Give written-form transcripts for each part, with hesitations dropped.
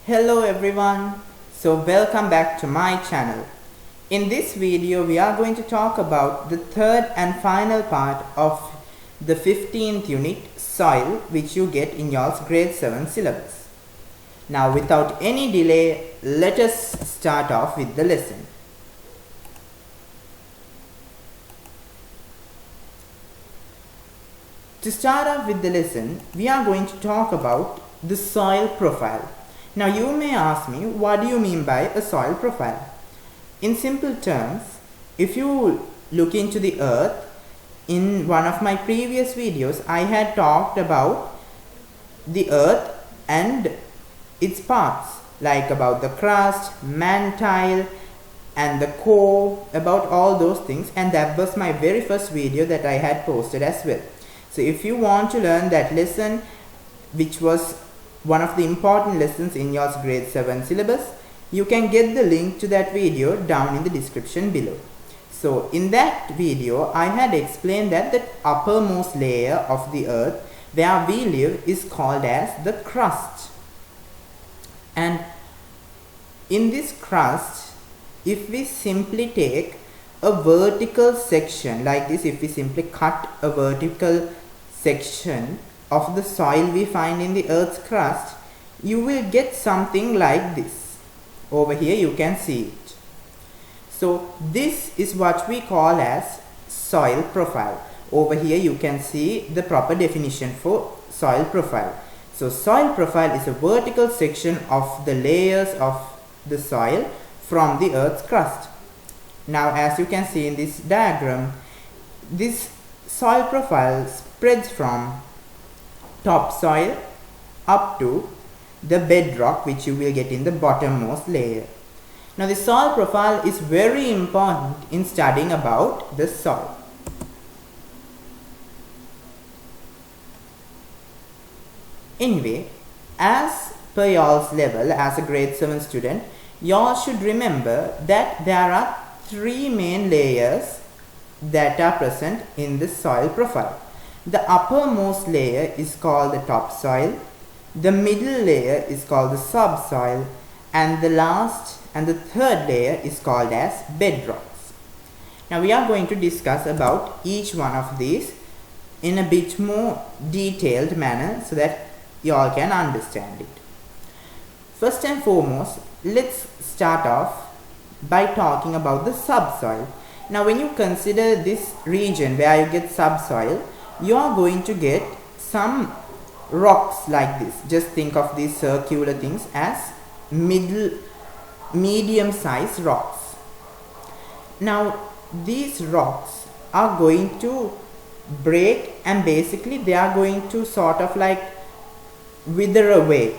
Hello everyone, so welcome back to my channel. In this video we are going to talk about the third and final part of the 15th unit soil which you get in your grade 7 syllabus. Now without any delay, let us start off with the lesson. To start off with the lesson, we are going to talk about the soil profile. Now you may ask me, what do you mean by a soil profile? In simple terms, if you look into the earth, in one of my previous videos I had talked about the earth and its parts, like about the crust, mantle and the core, about all those things, and that was my very first video that I had posted as well. So if you want to learn that lesson, which was one of the important lessons in your grade 7 syllabus, you can get the link to that video down in the description below. So in that video I had explained that the uppermost layer of the earth where we live is called as the crust. And in this crust, if we simply take a vertical section like this, if we simply cut a vertical section of the soil we find in the earth's crust, you will get something like this. Over here you can see it. So this is what we call as soil profile. Over here you can see the proper definition for soil profile. So soil profile is a vertical section of the layers of the soil from the earth's crust. Now as you can see in this diagram, this soil profile spreads from topsoil up to the bedrock, which you will get in the bottommost layer. Now the soil profile is very important in studying about the soil. Anyway, as per y'all's level as a grade 7 student, y'all should remember that there are three main layers that are present in the soil profile. The uppermost layer is called the topsoil, the middle layer is called the subsoil, and the last and the third layer is called as bedrocks. Now we are going to discuss about each one of these in a bit more detailed manner so that you all can understand it. First and foremost, let's start off by talking about the subsoil. Now when you consider this region where you get subsoil, you are going to get some rocks like this. Just think of these circular things as medium sized rocks. Now these rocks are going to break and basically they are going to sort of like wither away.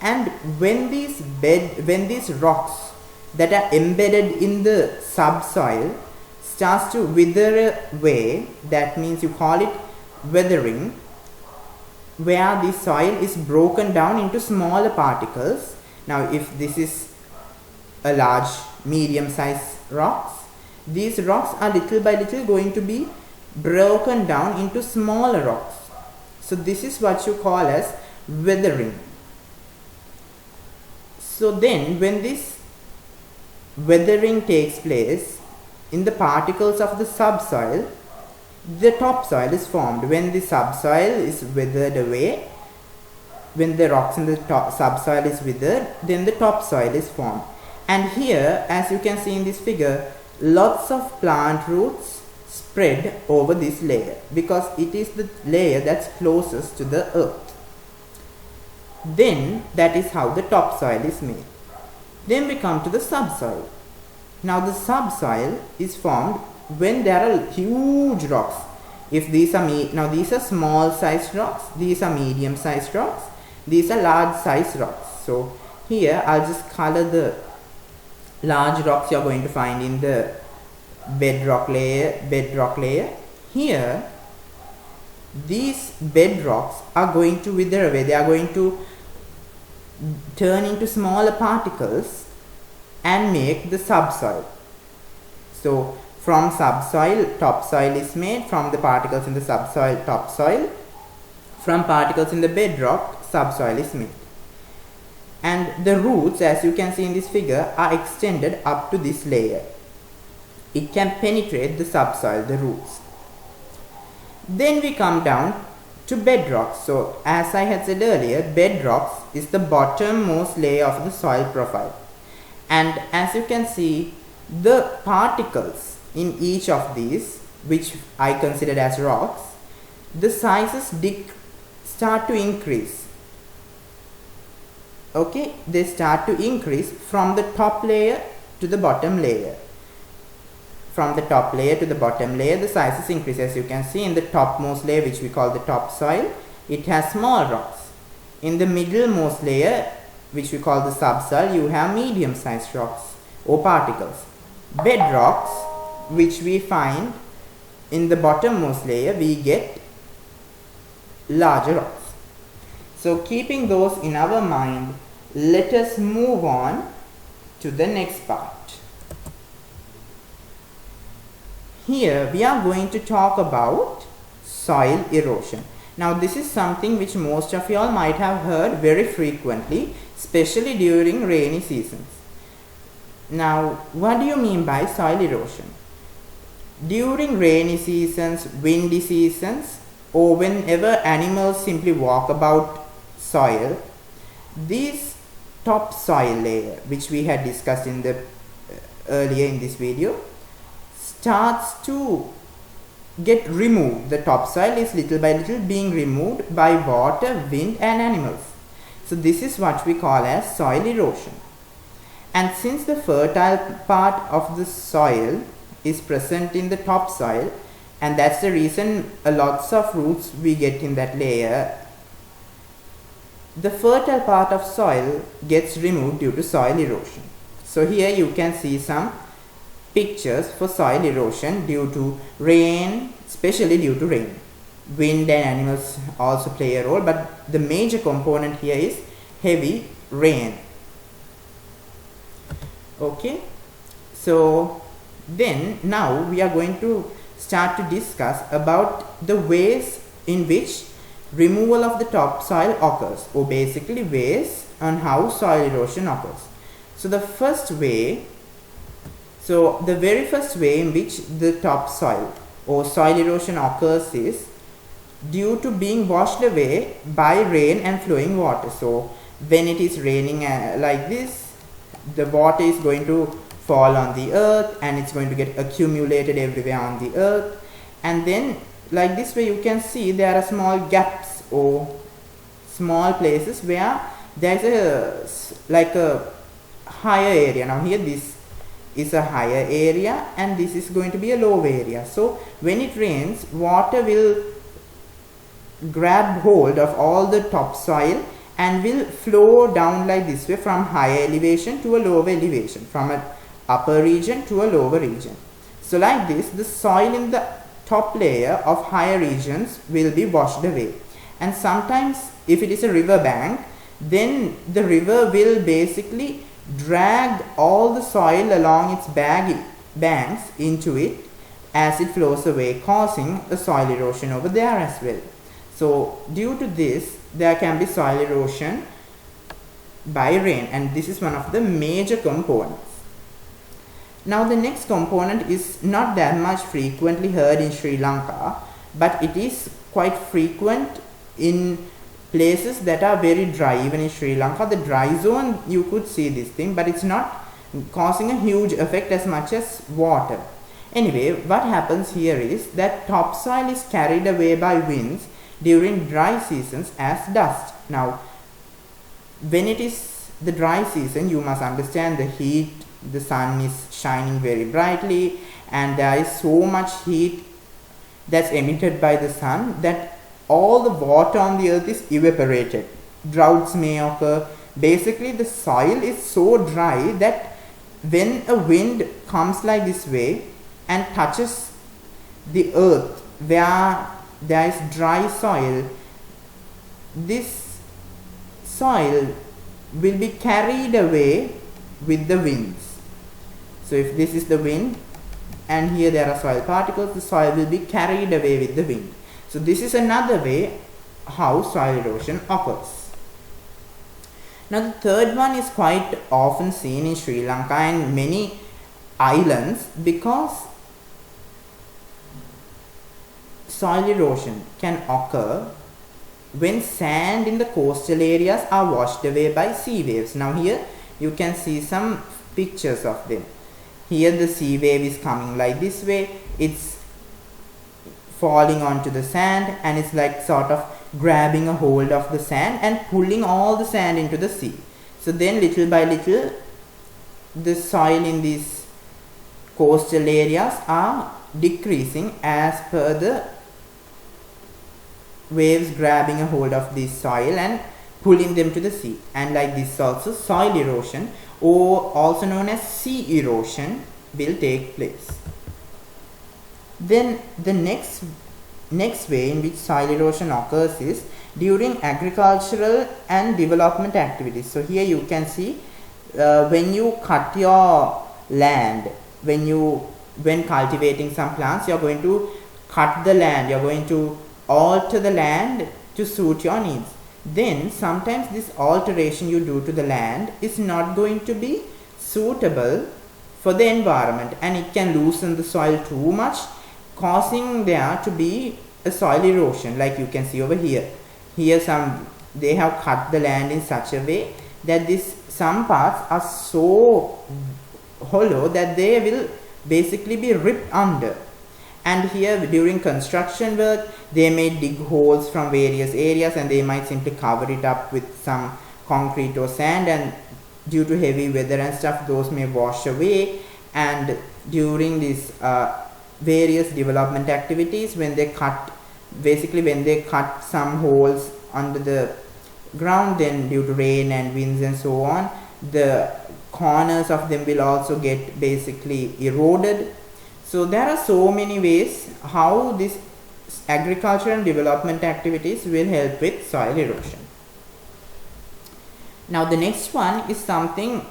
And when these rocks that are embedded in the subsoil starts to wither away, that means you call it weathering, where the soil is broken down into smaller particles. Now if this is a large medium sized rocks, these rocks are little by little going to be broken down into smaller rocks. So this is what you call as weathering. So then when this weathering takes place in the particles of the subsoil, the topsoil is formed. When the subsoil is withered away, when the rocks in the subsoil is withered, then the topsoil is formed. And here, as you can see in this figure, lots of plant roots spread over this layer because it is the layer that's closest to the earth. Then that is how the topsoil is made. Then we come to the subsoil. Now the subsoil is formed when there are huge rocks. If these are now these are small sized rocks, these are medium sized rocks, these are large sized rocks. So here I'll just color the large rocks you're going to find in the bedrock layer. Here these bedrocks are going to wither away. They are going to turn into smaller particles and make the subsoil. So from subsoil, topsoil is made. From the particles in the subsoil, topsoil. From particles in the bedrock, subsoil is made. and the roots, as you can see in this figure, are extended up to this layer. It can penetrate the subsoil, the roots. Then we come down to bedrock. So as I had said earlier, bedrocks is the bottommost layer of the soil profile, and as you can see, the particles in each of these, which I considered as rocks, the sizes start to increase. Okay, they start to increase from the top layer to the bottom layer. From the top layer to the bottom layer, the sizes increase. As you can see, in the topmost layer, which we call the topsoil, it has small rocks. In the middlemost layer, which we call the subsoil, you have medium-sized rocks or particles. Bedrocks, which we find in the bottommost layer, we get larger rocks. So keeping those in our mind, let us move on to the next part. Here we are going to talk about soil erosion. Now this is something which most of you all might have heard very frequently, especially during rainy seasons. Now what do you mean by soil erosion? During rainy seasons, windy seasons, or whenever animals simply walk about soil, this topsoil layer, which we had discussed in the earlier in this video, starts to get removed. The topsoil is little by little being removed by water, wind and animals. So this is what we call as soil erosion. And since the fertile part of the soil is present in the topsoil, and that's the reason lots of roots we get in that layer, the fertile part of soil gets removed due to soil erosion. So here you can see some pictures for soil erosion due to rain, especially due to rain. Wind and animals also play a role, but the major component here is heavy rain. Okay, so then now we are going to start to discuss about the ways in which removal of the topsoil occurs, or basically ways on how soil erosion occurs. So the very first way in which the topsoil or soil erosion occurs is due to being washed away by rain and flowing water. So when it is raining like this, the water is going to fall on the earth and it's going to get accumulated everywhere on the earth, and then like this way you can see there are small gaps or small places where there is a higher area. Now here this is a higher area and this is going to be a lower area. So when it rains, water will grab hold of all the topsoil and will flow down like this way from higher elevation to a lower elevation, from an upper region to a lower region. So like this, the soil in the top layer of higher regions will be washed away, and sometimes if it is a river bank, then the river will basically drag all the soil along its banks into it as it flows away, causing a soil erosion over there as well. So due to this, there can be soil erosion by rain, and this is one of the major components. Now the next component is not that much frequently heard in Sri Lanka, but it is quite frequent in places that are very dry. Even in Sri Lanka, the dry zone, you could see this thing, but it's not causing a huge effect as much as water. Anyway, what happens here is that topsoil is carried away by winds during dry seasons as dust. Now when it is the dry season, you must understand the heat, the sun is shining very brightly and there is so much heat that's emitted by the sun that all the water on the earth is evaporated. Droughts may occur. Basically the soil is so dry that when a wind comes like this way and touches the earth where there is dry soil, this soil will be carried away with the winds. So if this is the wind and here there are soil particles, the soil will be carried away with the wind. So this is another way how soil erosion occurs. Now the third one is quite often seen in Sri Lanka and many islands, because soil erosion can occur when sand in the coastal areas are washed away by sea waves. Now here you can see some pictures of them. Here the sea wave is coming like this way, it's falling onto the sand and it's like sort of grabbing a hold of the sand and pulling all the sand into the sea. So then little by little the soil in these coastal areas are decreasing as per the waves grabbing a hold of this soil and pulling them to the sea. And like this also, soil erosion, or also known as sea erosion, will take place. Then the next way in which soil erosion occurs is during agricultural and development activities. So here you can see when you cut your land, when cultivating some plants, you are going to cut the land, you are going to alter the land to suit your needs. Then sometimes this alteration you do to the land is not going to be suitable for the environment, and it can loosen the soil too much, causing there to be a soil erosion. Like you can see over here. Here they have cut the land in such a way that some parts are so hollow that they will basically be ripped under. And here during construction work, they may dig holes from various areas and they might simply cover it up with some concrete or sand, and due to heavy weather and stuff, those may wash away. And during these various development activities, when they cut some holes under the ground, then due to rain and winds and so on, the corners of them will also get basically eroded. So there are so many ways how this agriculture and development activities will help with soil erosion. Now the next one is something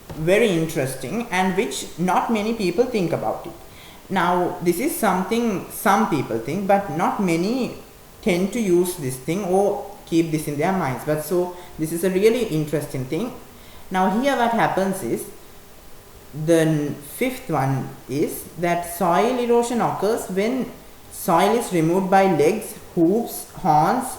very interesting and which not many people think about it. Now this is something some people think, but not many tend to use this thing or keep this in their minds. But so this is a really interesting thing. Now here what happens is, the fifth one is that soil erosion occurs when soil is removed by legs, hoofs, horns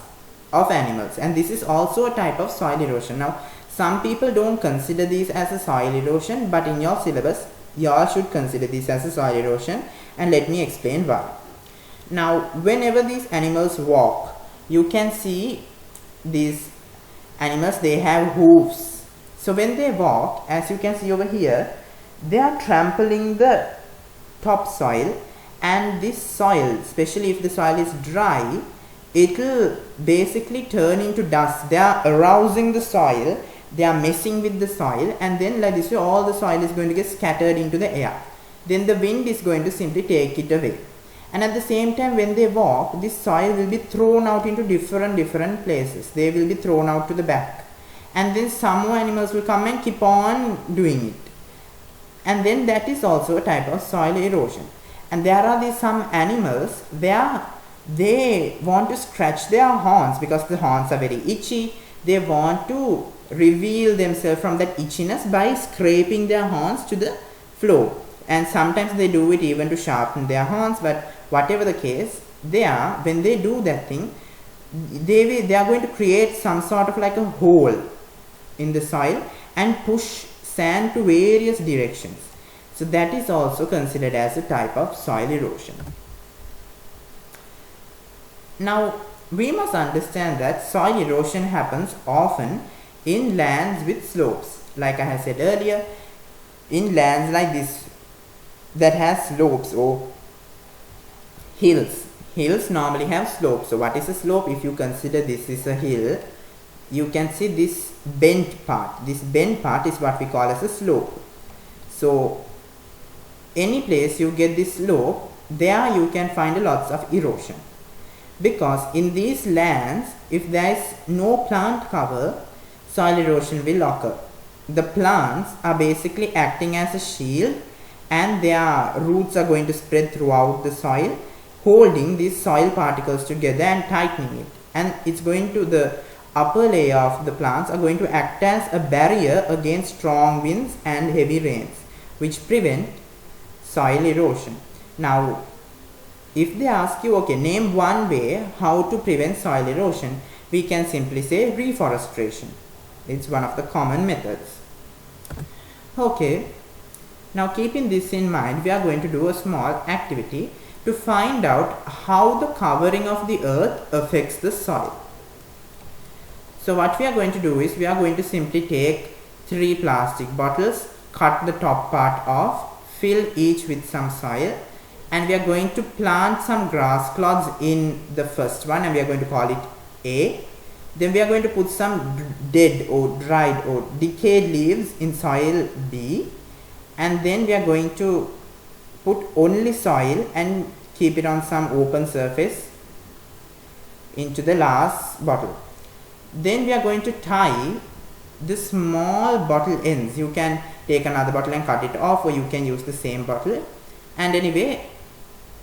of animals, and this is also a type of soil erosion. Now some people don't consider these as a soil erosion, but in your syllabus you all should consider this as a soil erosion, and let me explain why. Now whenever these animals walk, you can see these animals, they have hoofs. So when they walk, as you can see over here, they are trampling the topsoil, and this soil, especially if the soil is dry, it will basically turn into dust. They are arousing the soil, they are messing with the soil, and then like this way all the soil is going to get scattered into the air. Then the wind is going to simply take it away. And at the same time, when they walk, this soil will be thrown out into different places. They will be thrown out to the back, and then some more animals will come and keep on doing it. And then that is also a type of soil erosion. And there are some animals where they want to scratch their horns because the horns are very itchy. They want to reveal themselves from that itchiness by scraping their horns to the floor. And sometimes they do it even to sharpen their horns, but whatever the case, when they do that thing, they are going to create some sort of like a hole in the soil and push sand to various directions. So that is also considered as a type of soil erosion. Now we must understand that soil erosion happens often in lands with slopes. Like I have said earlier, in lands like this that has slopes or hills. Hills normally have slopes. So what is a slope? If you consider this is a hill, you can see this bent part. This bent part is what we call as a slope. So any place you get this slope, there you can find lots of erosion, because in these lands, if there is no plant cover, soil erosion will occur. The plants are basically acting as a shield, and their roots are going to spread throughout the soil, holding these soil particles together and tightening it, and it's going to, the upper layer of the plants are going to act as a barrier against strong winds and heavy rains, which prevent soil erosion. Now, if they ask you, okay, name one way how to prevent soil erosion, we can simply say reforestation. It's one of the common methods. Okay, now keeping this in mind, we are going to do a small activity to find out how the covering of the earth affects the soil. So what we are going to do is we are going to simply take 3 plastic bottles, cut the top part off, fill each with some soil, and we are going to plant some grass clods in the first one, and we are going to call it A. Then we are going to put some dead or dried or decayed leaves in soil B, and then we are going to put only soil and keep it on some open surface into the last bottle. Then we are going to tie the small bottle ends. You can take another bottle and cut it off, or you can use the same bottle, and anyway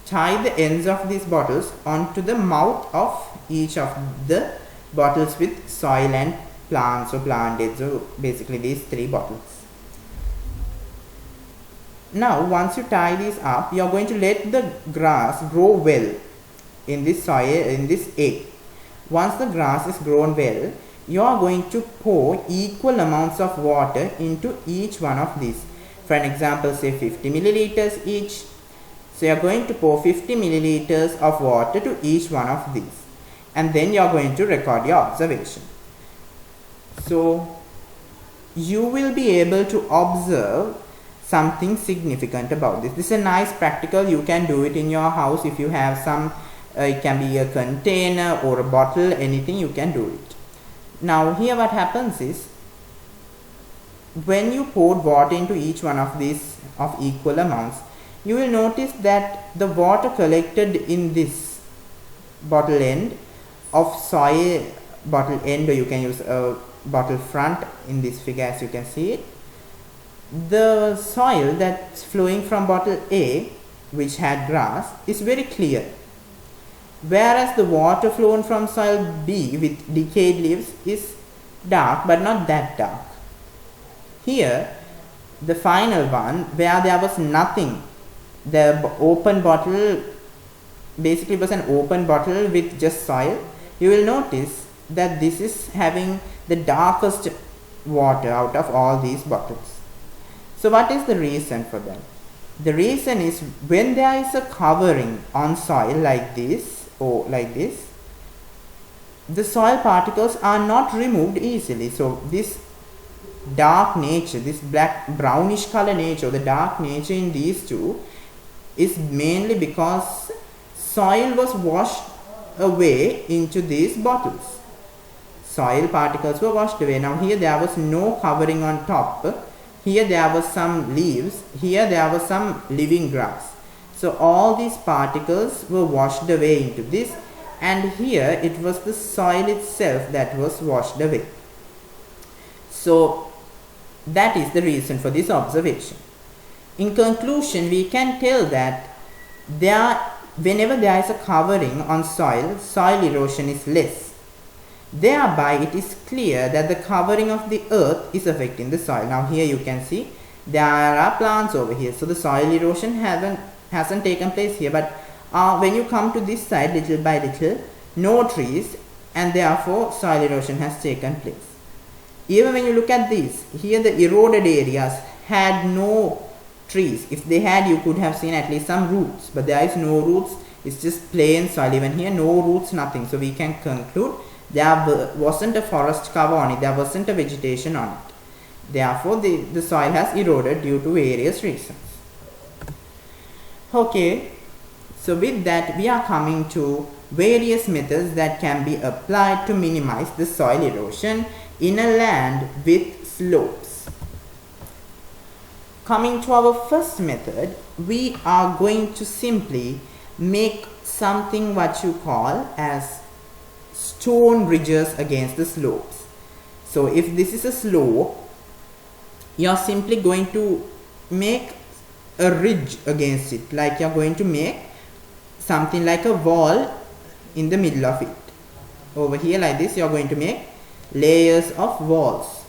tie the ends of these bottles onto the mouth of each of the bottles with soil and plants or plant heads, so basically these 3 bottles. Now once you tie these up, you are going to let the grass grow well in this soil, in this A. Once the grass is grown well, you are going to pour equal amounts of water into each one of these. For an example, say 50 milliliters each. So you are going to pour 50 milliliters of water to each one of these, and then you are going to record your observation. So you will be able to observe something significant about this. This is a nice practical. You can do it in your house if you have some, it can be a container or a bottle, anything, you can do it. Now here what happens is, when you pour water into each one of these of equal amounts, you will notice that the water collected in this bottle end of soil, bottle end, or you can use a bottle front in this figure as you can see it. The soil that's flowing from bottle A, which had grass, is very clear, whereas the water flown from soil B with decayed leaves is dark, but not that dark. Here the final one, where there was nothing, the open bottle basically was an open bottle with just soil, you will notice that this is having the darkest water out of all these bottles. So what is the reason for that? The reason is, when there is a covering on soil like this or like this, the soil particles are not removed easily. So this dark nature, this black brownish color nature, the dark nature in these two is mainly because soil was washed away into these bottles. Soil particles were washed away. Now here there was no covering on top. Here there was some leaves, here there was some living grass. So all these particles were washed away into this, and here it was the soil itself that was washed away. So that is the reason for this observation. In conclusion, we can tell that whenever there is a covering on soil, soil erosion is less. Thereby it is clear that the covering of the earth is affecting the soil. Now here you can see there are plants over here, so the soil erosion hasn't taken place here, but when you come to this side, little by little, no trees, and therefore soil erosion has taken place. Even when you look at these, here the eroded areas had no trees. If they had, you could have seen at least some roots, but there is no roots, it's just plain soil. Even here, no roots, nothing. So we can conclude there wasn't a forest cover on it, there wasn't a vegetation on it. Therefore the soil has eroded due to various reasons. Okay, so with that we are coming to various methods that can be applied to minimize the soil erosion in a land with slopes. Coming to our first method, we are going to simply make something what you call as stone ridges against the slopes. So if this is a slope, you are simply going to make a ridge against it, like you are going to make something like a wall in the middle of it. Over here like this, you are going to make layers of walls.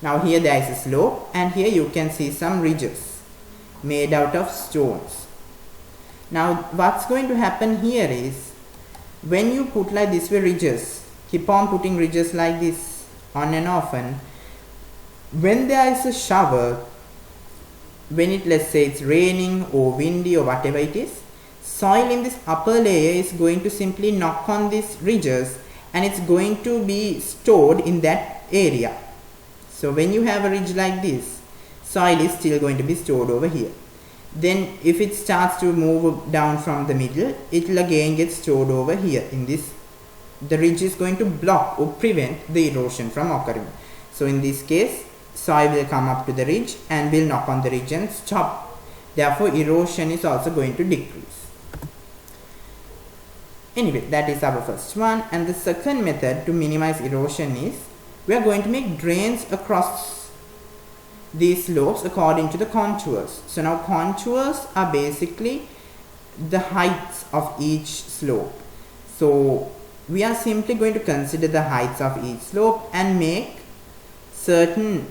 Now here there is a slope, and here you can see some ridges made out of stones. Now what's going to happen here is, when you put like this way ridges, keep on putting ridges like this on and often, when there is a shower, when it, let's say it's raining or windy or whatever it is, soil in this upper layer is going to simply knock on these ridges, and it's going to be stored in that area. So when you have a ridge like this, soil is still going to be stored over here. Then if it starts to move down from the middle, it will again get stored over here in this. The ridge is going to block or prevent the erosion from occurring. So in this case, soil will come up to the ridge and will knock on the ridge and stop. Therefore erosion is also going to decrease. Anyway, that is our first one. And the second method to minimize erosion is, we are going to make drains across these slopes according to the contours. So now contours are basically the heights of each slope. So we are simply going to consider the heights of each slope and make certain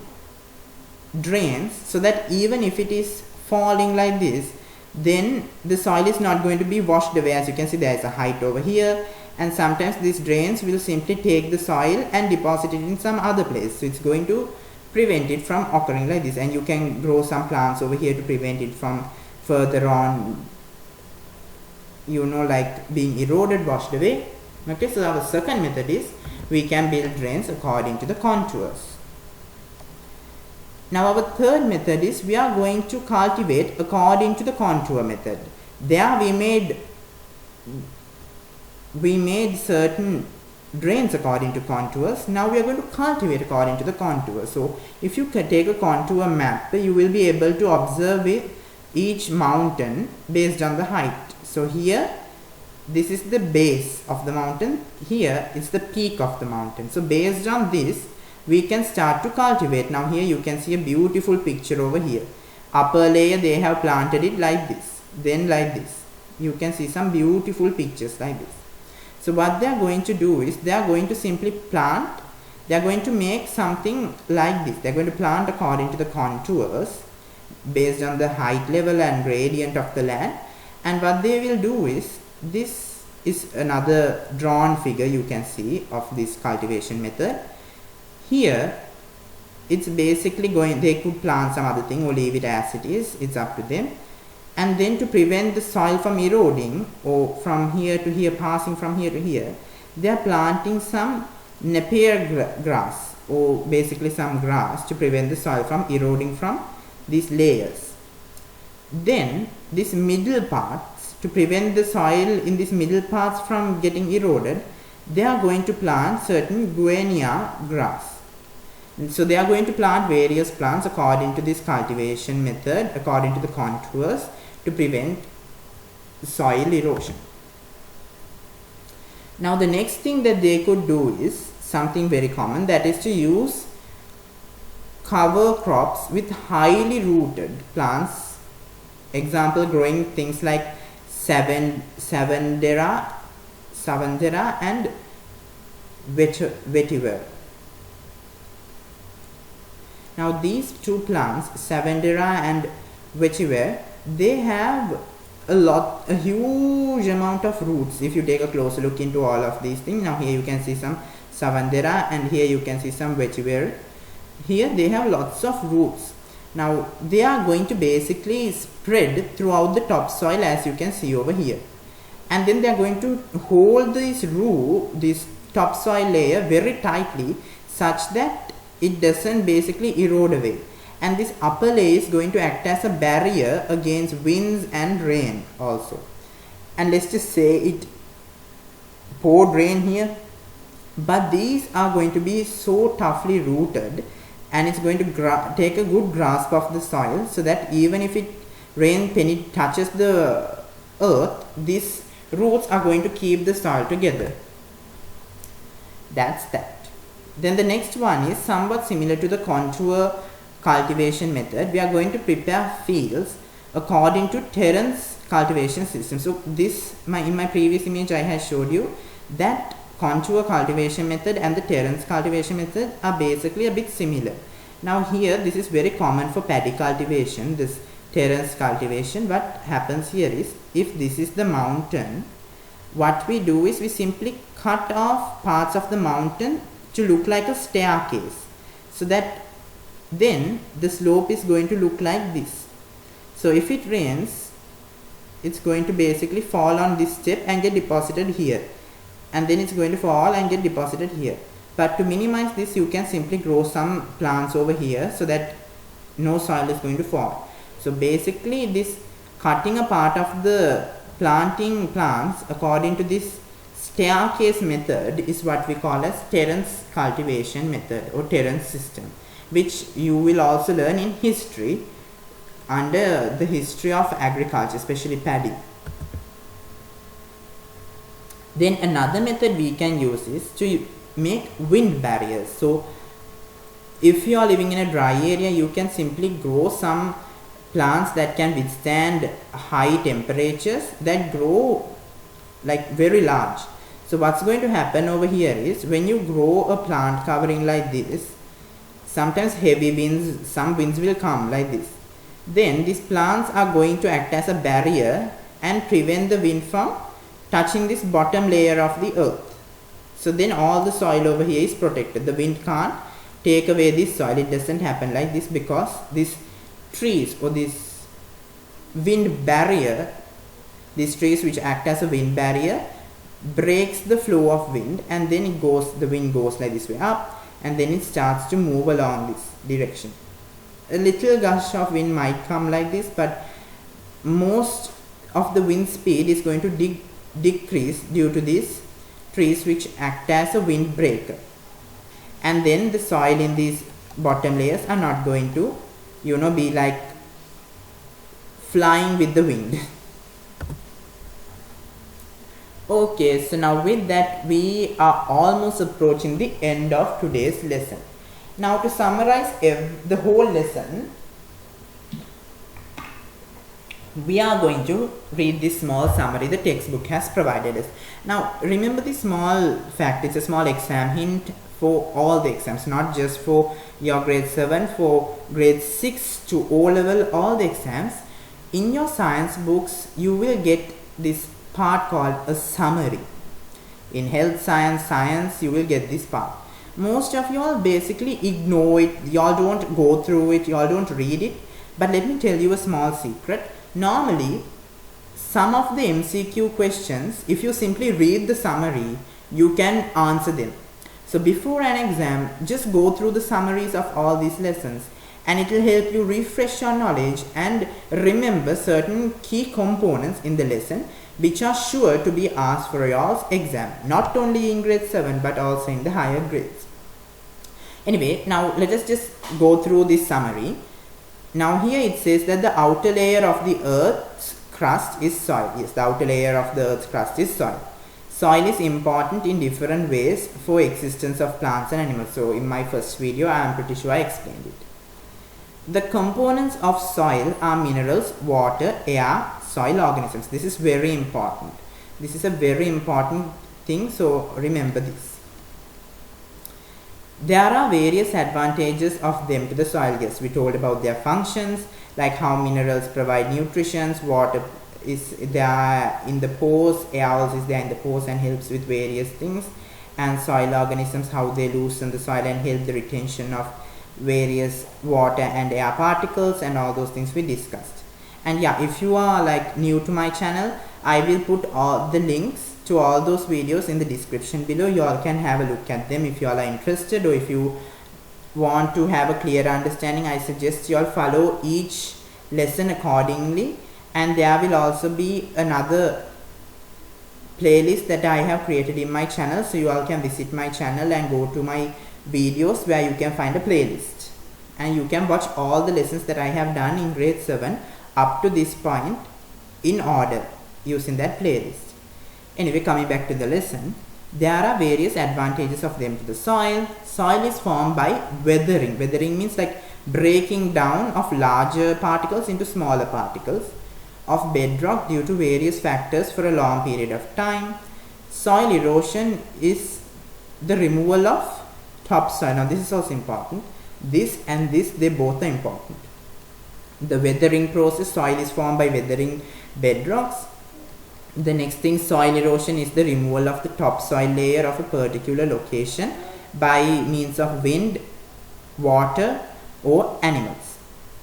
drains, so that even if it is falling like this, then the soil is not going to be washed away. As you can see, there is a height over here, and sometimes these drains will simply take the soil and deposit it in some other place. So it's going to prevent it from occurring like this, and you can grow some plants over here to prevent it from further on, you know, like being eroded, washed away. Okay, so our second method is, we can build drains according to the contours. Now our third method is, we are going to cultivate according to the contour method. There we made certain drains according to contours. Now we are going to cultivate according to the contour. So if you take a contour map, you will be able to observe each mountain based on the height. So here, this is the base of the mountain. Here is the peak of the mountain. So based on this, we can start to cultivate. Now here you can see a beautiful picture over here. Upper layer, they have planted it like this, then like this. You can see some beautiful pictures like this. So what they are going to do is, they are going to simply plant, they are going to make something like this. They are going to plant according to the contours based on the height level and gradient of the land. And what they will do is, this is another drawn figure you can see of this cultivation method. Here it's basically going, they could plant some other thing or leave it as it is, it's up to them. And then to prevent the soil from eroding, or from here to here, passing from here to here, they are planting some Napier grass, or basically some grass, to prevent the soil from eroding from these layers. Then this middle parts, to prevent the soil in these middle parts from getting eroded, they are going to plant certain guinea grass. So they are going to plant various plants according to this cultivation method, according to the contours, to prevent soil erosion. Now the next thing that they could do is something very common, that is to use cover crops with highly rooted plants. Example, growing things like Savandera and vetiver. Now these two plants, Savandera and vetiver, they have a huge amount of roots. If you take a closer look into all of these things, now here you can see some Savandera and here you can see some vetiver. Here they have lots of roots. Now they are going to basically spread throughout the topsoil, as you can see over here, and then they are going to hold this topsoil layer very tightly, such that it doesn't basically erode away. And this upper layer is going to act as a barrier against winds and rain also. And let's just say it poured rain here, but these are going to be so toughly rooted, and it's going to take a good grasp of the soil, so that even if rain touches the earth, these roots are going to keep the soil together. That's that. Then the next one is somewhat similar to the contour cultivation method. We are going to prepare fields according to terrace cultivation system. So this, in my previous image I had showed you that contour cultivation method and the terrace cultivation method are basically a bit similar. Now here this is very common for paddy cultivation, this terrace cultivation. What happens here is, if this is the mountain, what we do is we simply cut off parts of the mountain to look like a staircase, so that then the slope is going to look like this. So if it rains, it's going to basically fall on this step and get deposited here, and then it's going to fall and get deposited here. But to minimize this, you can simply grow some plants over here so that no soil is going to fall. So basically this cutting a part of the planting plants according to this staircase method is what we call as terrace cultivation method or terrace system, which you will also learn in history under the history of agriculture, especially paddy. Then another method we can use is to make wind barriers. So if you are living in a dry area, you can simply grow some plants that can withstand high temperatures, that grow like very large. So what's going to happen over here is, when you grow a plant covering like this, sometimes heavy winds, some winds will come like this. Then these plants are going to act as a barrier and prevent the wind from touching this bottom layer of the earth. So then all the soil over here is protected. The wind can't take away this soil. It doesn't happen like this, because these trees or this wind barrier, these trees which act as a wind barrier, breaks the flow of wind, and then it goes, the wind goes like this way up, and then it starts to move along this direction. A little gush of wind might come like this, but most of the wind speed is going to decrease due to these trees which act as a wind breaker. And then the soil in these bottom layers are not going to, you know, be like flying with the wind. Okay, so now with that we are almost approaching the end of today's lesson. Now to summarize the whole lesson, we are going to read this small summary the textbook has provided us. Now remember this small fact, it's a small exam hint for all the exams, not just for your grade 7, for grade 6 to O level, all the exams. In your science books you will get this part called a summary. In health science you will get this part. Most of you all basically ignore it, y'all don't go through it, y'all don't read it. But let me tell you a small secret. Normally some of the MCQ questions, if you simply read the summary, you can answer them. So before an exam, just go through the summaries of all these lessons, and it will help you refresh your knowledge and remember certain key components in the lesson which are sure to be asked for your exam, not only in grade 7 but also in the higher grades. Anyway, now let us just go through this summary. Now here it says that the outer layer of the earth's crust is soil. Yes, the outer layer of the earth's crust is soil. Soil is important in different ways for existence of plants and animals. So in my first video I am pretty sure I explained it. The components of soil are minerals, water, air, soil organisms. This is very important. This is a very important thing, so remember this. There are various advantages of them to the soil. Yes, we told about their functions, like how minerals provide nutrition, water is there in the pores, air also is there in the pores and helps with various things, and soil organisms, how they loosen the soil and help the retention of various water and air particles, and all those things we discussed. And yeah, if you are like new to my channel, I will put all the links to all those videos in the description below. You all can have a look at them if you all are interested, or if you want to have a clear understanding. I suggest you all follow each lesson accordingly, and there will also be another playlist that I have created in my channel, so you all can visit my channel and go to my videos where you can find a playlist, and you can watch all the lessons that I have done in grade 7 up to this point in order using that playlist. Anyway, coming back to the lesson, there are various advantages of them to the soil. Soil is formed by weathering. Weathering means like breaking down of larger particles into smaller particles of bedrock due to various factors for a long period of time. Soil erosion is the removal of topsoil. Now this is also important. This and this, they both are important. The weathering process, soil is formed by weathering bedrocks. The next thing, soil erosion, is the removal of the topsoil layer of a particular location by means of wind, water or animals.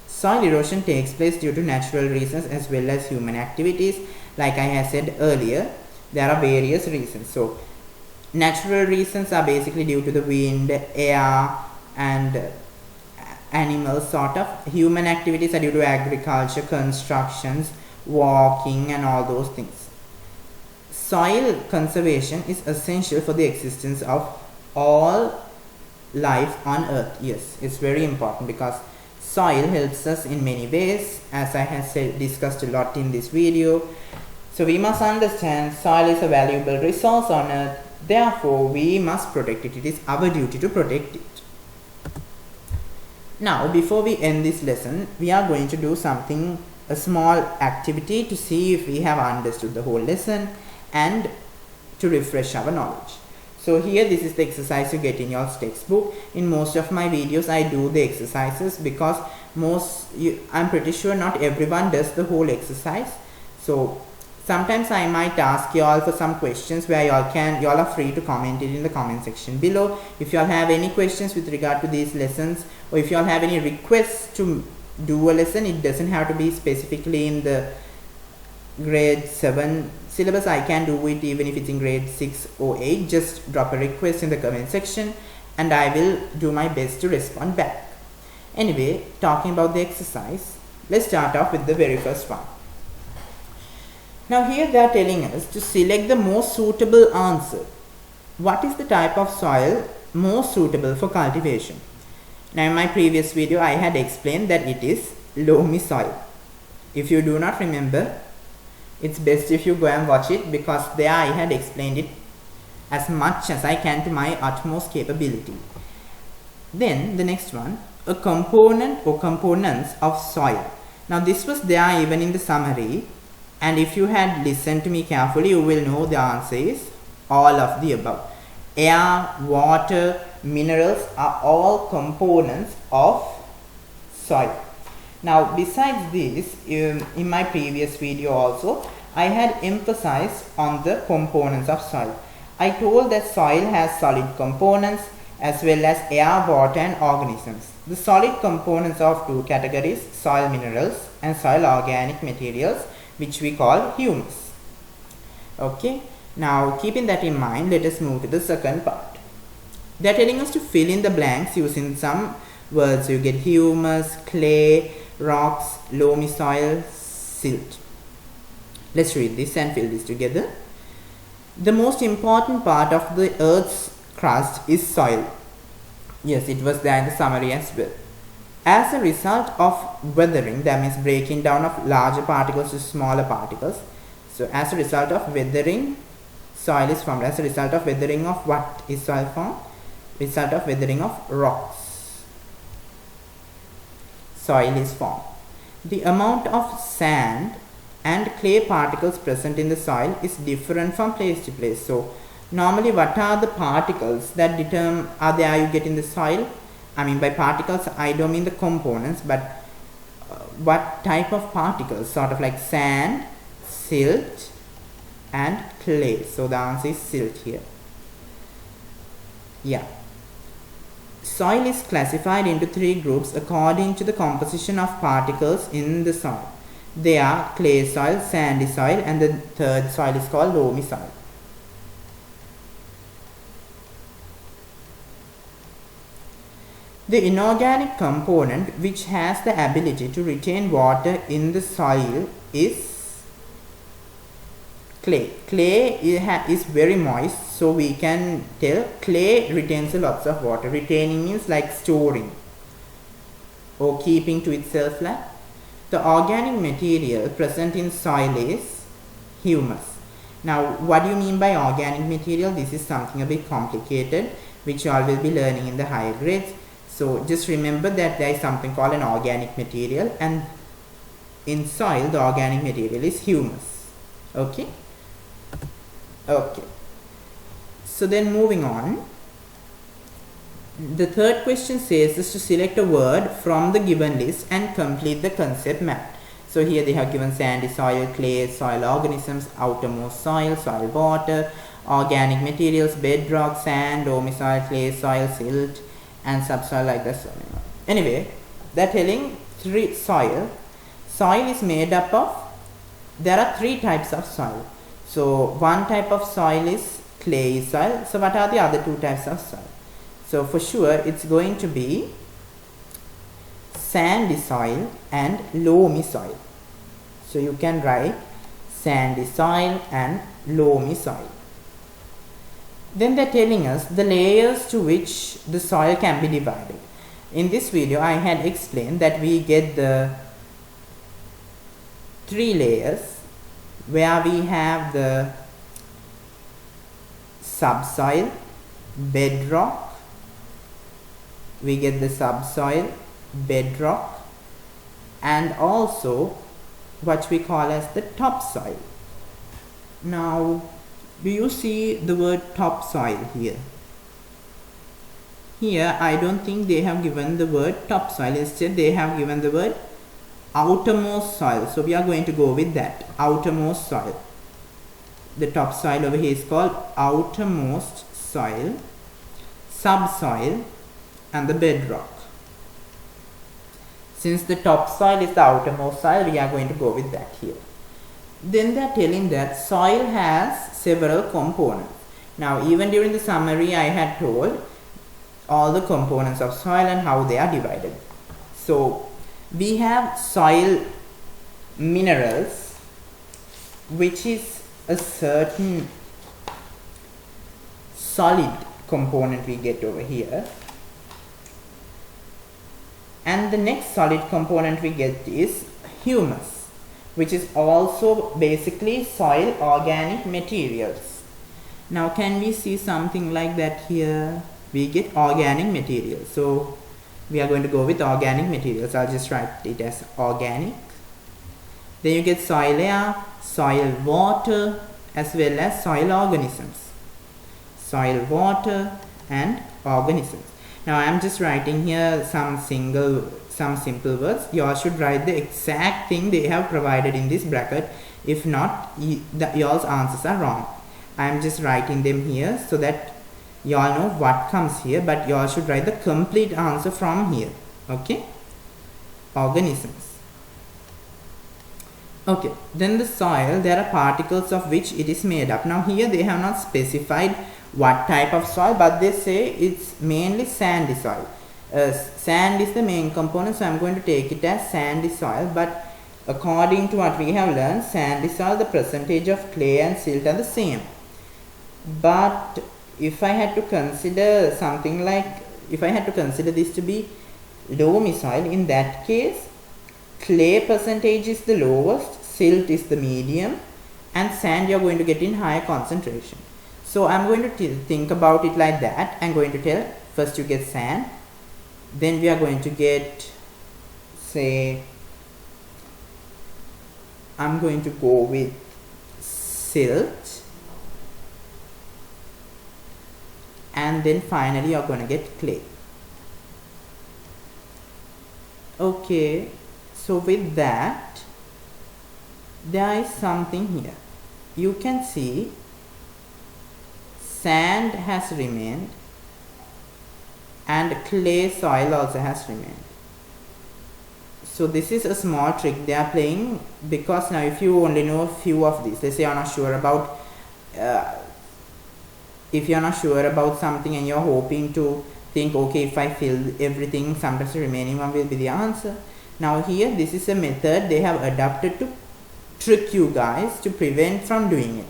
Soil erosion takes place due to natural reasons as well as human activities. Like I have said earlier, there are various reasons. So natural reasons are basically due to the wind, air and animals sort of. Human activities are due to agriculture, constructions, walking and all those things. Soil conservation is essential for the existence of all life on earth. Yes, it's very important because soil helps us in many ways, as I have discussed a lot in this video. So we must understand soil is a valuable resource on earth, therefore we must protect it. It is our duty to protect it. Now before we end this lesson, we are going to do something, a small activity to see if we have understood the whole lesson and to refresh our knowledge. So here, this is the exercise you get in your textbook. In most of my videos I do the exercises because I'm pretty sure not everyone does the whole exercise. So sometimes I might ask you all for some questions where you all are free to comment it in the comment section below. If you all have any questions with regard to these lessons, or if you all have any requests to do a lesson, it doesn't have to be specifically in the grade 7 syllabus. I can do it even if it's in grade 6 or 8. Just drop a request in the comment section and I will do my best to respond back. Anyway, talking about the exercise, let's start off with the very first one. Now here they are telling us to select the most suitable answer. What is the type of soil most suitable for cultivation? Now in my previous video I had explained that it is loamy soil. If you do not remember, it's best if you go and watch it, because there I had explained it as much as I can to my utmost capability. Then the next one, a component or components of soil. Now this was there even in the summary, and if you had listened to me carefully, you will know the answer is all of the above. Air, water, minerals are all components of soil. Now besides this, in my previous video also I had emphasized on the components of soil. I told that soil has solid components as well as air, water and organisms. The solid components of two categories, soil minerals and soil organic materials, which we call humus. Okay, now keeping that in mind, let us move to the second part. They are telling us to fill in the blanks using some words. You get humus, clay, rocks, loamy soil, silt. Let's read this and fill this together. The most important part of the earth's crust is soil. Yes, it was there in the summary as well. As a result of weathering, that means breaking down of larger particles to smaller particles. So as a result of weathering, soil is formed. As a result of weathering of what is soil formed? Result of weathering of rocks, soil is formed. The amount of sand and clay particles present in the soil is different from place to place. So normally, what are the particles that determine are there you get in the soil? I mean by particles I don't mean the components, but what type of particles? Sort of like sand, silt and clay. So the answer is silt here. Yeah. Soil is classified into three groups according to the composition of particles in the soil. They are clay soil, sandy soil, and the third soil is called loamy soil. The inorganic component which has the ability to retain water in the soil is clay. Clay is very moist, so we can tell clay retains lots of water. Retaining means like storing or keeping to itself like. The organic material present in soil is humus. Now what do you mean by organic material? This is something a bit complicated, which you all will be learning in the higher grades. So just remember that there is something called an organic material, and in soil the organic material is humus. Okay. So then moving on, the third question says is to select a word from the given list and complete the concept map. So here they have given sandy soil, clay, soil organisms, outermost soil, soil water, organic materials, bedrock, sand, loamy soil, clay soil, silt, and subsoil like that. Anyway, they're telling three soil. Soil is made up of, there are three types of soil. So one type of soil is clay soil. So what are the other two types of soil? So for sure it's going to be sandy soil and loamy soil. So you can write sandy soil and loamy soil. Then they're telling us the layers to which the soil can be divided. In this video I had explained that we get the three layers where we have the subsoil, bedrock, we get the subsoil, bedrock, and also what we call as the topsoil. Now, do you see the word topsoil here? Here, I don't think they have given the word topsoil. Instead, they have given the word outermost soil. So, we are going to go with that, outermost soil. The topsoil over here is called outermost soil, subsoil, and the bedrock. Since the topsoil is the outermost soil, we are going to go with that here. Then they are telling that soil has several components. Now, even during the summary, I had told all the components of soil and how they are divided. So, we have soil minerals, which is a certain solid component we get over here. And the next solid component we get is humus, which is also basically soil organic materials. Now can we see something like that here? We get organic materials. So we are going to go with organic materials. I'll just write it as organic. Then you get soil air, soil water, as well as soil organisms. Soil water and organisms. Now I am just writing here some simple words. You all should write the exact thing they have provided in this bracket. If not, y'all's answers are wrong. I am just writing them here so that y'all know what comes here, but y'all should write the complete answer from here. Okay? Organisms. Okay, then the soil, there are particles of which it is made up. Now here they have not specified what type of soil, but they say it's mainly sandy soil. Sand is the main component, so I'm going to take it as sandy soil, but according to what we have learned, sandy soil, the percentage of clay and silt are the same. But if I had to consider something like, if I had to consider this to be loamy soil, in that case clay percentage is the lowest, silt is the medium, and sand you're going to get in higher concentration. So I'm going to think about it like that. I'm going to tell, first you get sand, then we are going to get, say, I'm going to go with silt, and then finally you're going to get clay. Okay, so with that, there is something here. You can see sand has remained and clay soil also has remained. So this is a small trick they are playing, because now if you only know a few of these, let's say you're not sure about if you're not sure about something and you're hoping to think, okay, if I fill everything, sometimes the remaining one will be the answer. Now here, this is a method they have adapted to trick you guys to prevent from doing it.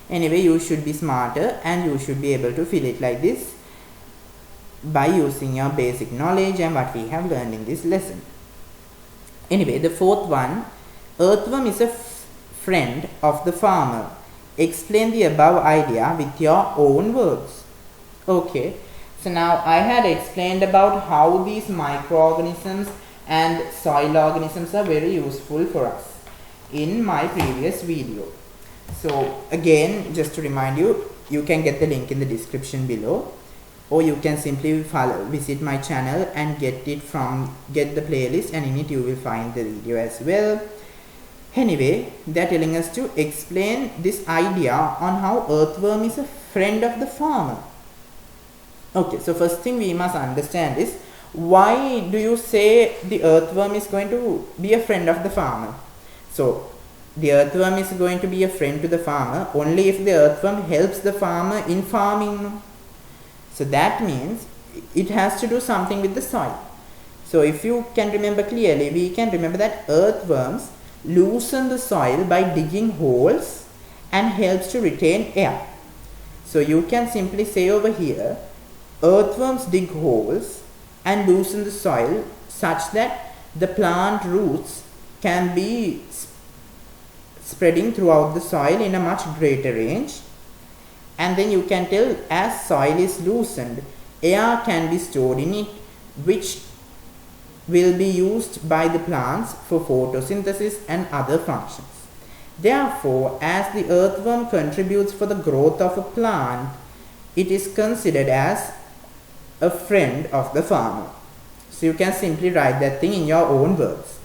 Anyway, you should be smarter and you should be able to fill it like this by using your basic knowledge and what we have learned in this lesson. Anyway, the fourth one, earthworm is a friend of the farmer. Explain the above idea with your own words. Okay, so now I had explained about how these microorganisms and soil organisms are very useful for us in my previous video. So again, just to remind you, you can get the link in the description below, or you can simply visit my channel and get the playlist, and in it you will find the video as well. Anyway, they are telling us to explain this idea on how earthworm is a friend of the farmer. Okay, so first thing we must understand is, why do you say the earthworm is going to be a friend of the farmer? So the earthworm is going to be a friend to the farmer only if the earthworm helps the farmer in farming. So that means it has to do something with the soil. So if you can remember clearly, we can remember that earthworms loosen the soil by digging holes and helps to retain air. So you can simply say over here, earthworms dig holes and loosen the soil such that the plant roots can be spreading throughout the soil in a much greater range. And then you can tell, as soil is loosened, air can be stored in it, which will be used by the plants for photosynthesis and other functions. Therefore, as the earthworm contributes for the growth of a plant, it is considered as a friend of the farmer. So you can simply write that thing in your own words.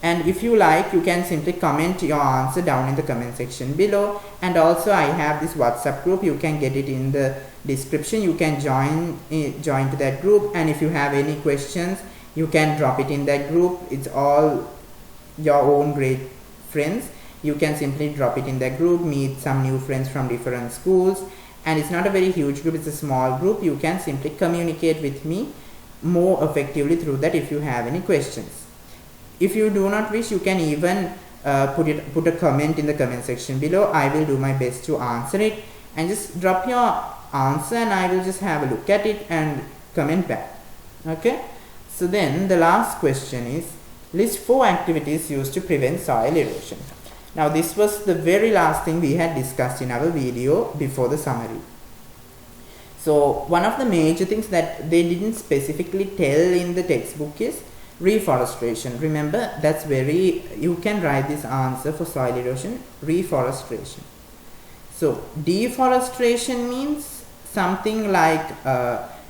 And if you like, you can simply comment your answer down in the comment section below. And also I have this WhatsApp group. You can get it in the description. You can join to that group. And if you have any questions, you can drop it in that group. It's all your own great friends. You can simply drop it in that group, meet some new friends from different schools. And it's not a very huge group. It's a small group. You can simply communicate with me more effectively through that if you have any questions. If you do not wish, you can even put a comment in the comment section below. I will do my best to answer it, and just drop your answer and I will just have a look at it and comment back. Okay, so then the last question is, list 4 activities used to prevent soil erosion. Now this was the very last thing we had discussed in our video before the summary. So one of the major things that they didn't specifically tell in the textbook is reforestation. Remember, that's you can write this answer for soil erosion, reforestation. So deforestation means something like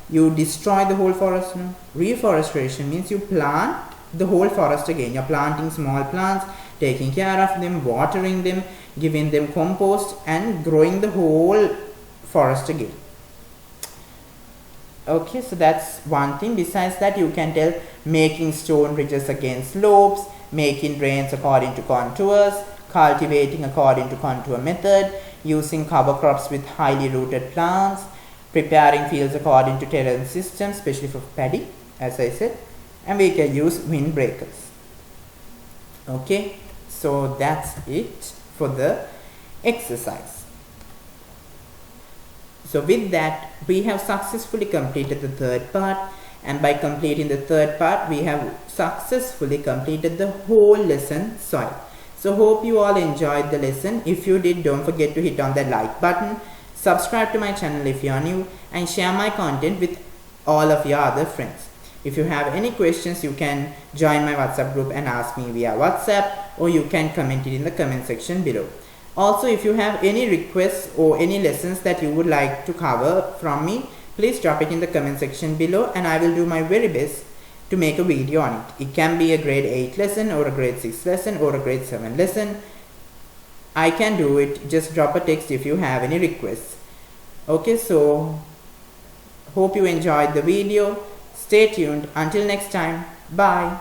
you destroy the whole forest. No? Reforestation means you plant the whole forest again. You're planting small plants, taking care of them, watering them, giving them compost, and growing the whole forest again. Okay, so that's one thing. Besides that, you can tell making stone bridges against slopes, making drains according to contours, cultivating according to contour method, using cover crops with highly rooted plants, preparing fields according to terrain systems, especially for paddy, as I said, and we can use windbreakers. Okay, so that's it for the exercise. So with that, we have successfully completed the third part, and by completing the third part, we have successfully completed the whole lesson soil. So hope you all enjoyed the lesson. If you did, don't forget to hit on that like button, subscribe to my channel if you are new, and share my content with all of your other friends. If you have any questions, you can join my WhatsApp group and ask me via WhatsApp, or you can comment it in the comment section below. Also, if you have any requests or any lessons that you would like to cover from me, please drop it in the comment section below, and I will do my very best to make a video on it. It can be a grade 8 lesson, or a grade 6 lesson, or a grade 7 lesson. I can do it. Just drop a text if you have any requests. Okay, so hope you enjoyed the video. Stay tuned. Until next time. Bye.